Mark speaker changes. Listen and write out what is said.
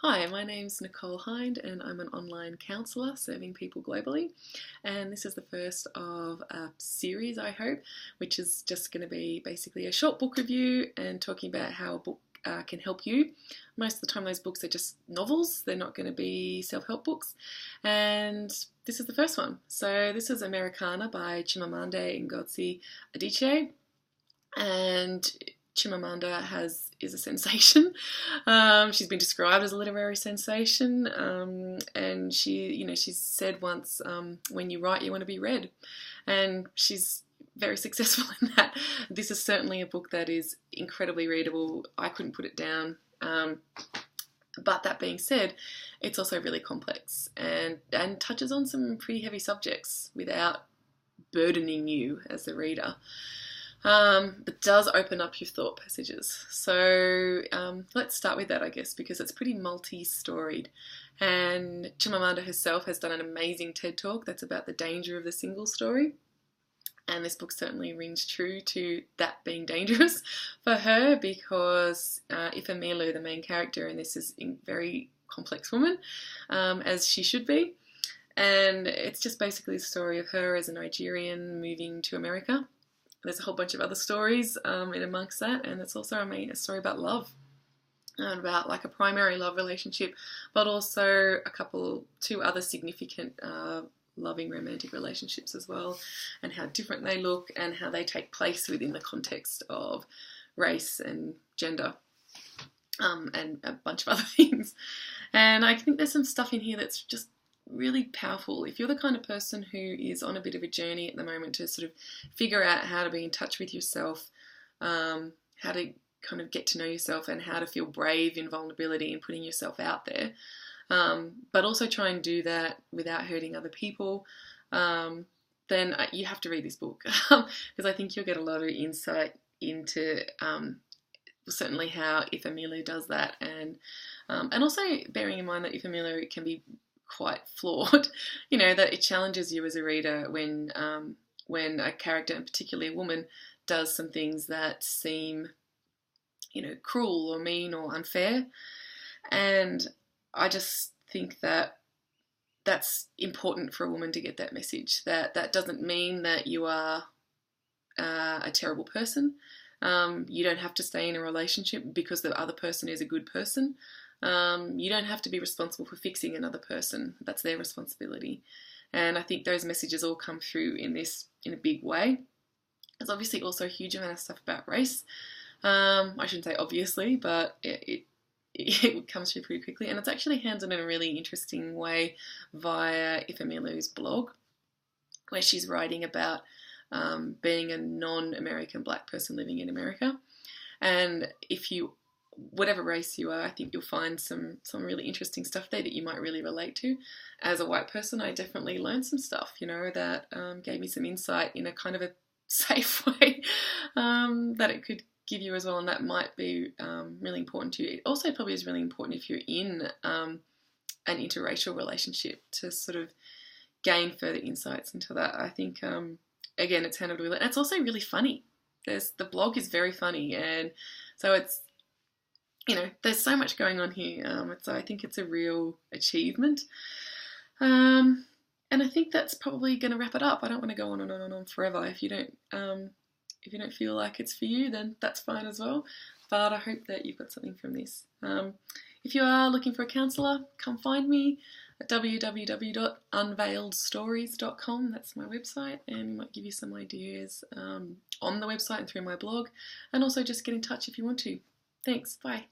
Speaker 1: Hi, my name's Nicole Hind and I'm an online counsellor serving people globally. And this is the first of a series, I hope, which is just going to be basically a short book review and talking about how a book can help you. Most of the time those books are just novels, they're not going to be self-help books. And this is the first one. So this is Americanah by Chimamanda Ngozi Adichie. And Chimamanda is a sensation. She's been described as a literary sensation, and she's said once, "When you write, you want to be read," and she's very successful in that. This is certainly a book that is incredibly readable. I couldn't put it down. But that being said, it's also really complex and touches on some pretty heavy subjects without burdening you as the reader. But does open up your thought passages. So let's start with that, I guess, because it's pretty multi-storied. And Chimamanda herself has done an amazing TED Talk that's about the danger of the single story. And this book certainly rings true to that being dangerous for her because Ifemelu, the main character in this, is a very complex woman, as she should be. And it's just basically the story of her as a Nigerian moving to America. There's a whole bunch of other stories in amongst that, and it's also a story about love, and about like a primary love relationship, but also two other significant loving romantic relationships as well, and how different they look and how they take place within the context of race and gender, and a bunch of other things. And I think there's some stuff in here that's just really powerful. If you're the kind of person who is on a bit of a journey at the moment to sort of figure out how to be in touch with yourself, how to kind of get to know yourself and how to feel brave in vulnerability and putting yourself out there, but also try and do that without hurting other people, then you have to read this book because I think you'll get a lot of insight into certainly how Ifemelu does that, and also bearing in mind that Ifemelu can be quite flawed, that it challenges you as a reader when a character, and particularly a woman, does some things that seem, cruel or mean or unfair. And I just think that that's important for a woman to get that message, that doesn't mean that you are a terrible person. You don't have to stay in a relationship because the other person is a good person. You don't have to be responsible for fixing another person. That's their responsibility. And I think those messages all come through in this in a big way. There's obviously also a huge amount of stuff about race. I shouldn't say obviously, but it comes through pretty quickly. And it's actually handled in a really interesting way via Ifemelu's blog, where she's writing about being a non-American black person living in America. And whatever race you are, I think you'll find some really interesting stuff there that you might really relate to. As a white person, I definitely learned some stuff, that gave me some insight in a kind of a safe way that it could give you as well, and that might be really important to you. It also probably is really important if you're in an interracial relationship to sort of gain further insights into that. I think, again, it's handled really, and it's also really funny. The blog is very funny, and so it's, there's so much going on here. So I think it's a real achievement. And I think that's probably going to wrap it up. I don't want to go on and on and on forever. If you don't feel like it's for you, then that's fine as well. But I hope that you've got something from this. If you are looking for a counsellor, come find me at www.unveiledstories.com. That's my website, and we might give you some ideas on the website and through my blog. And also just get in touch if you want to. Thanks. Bye.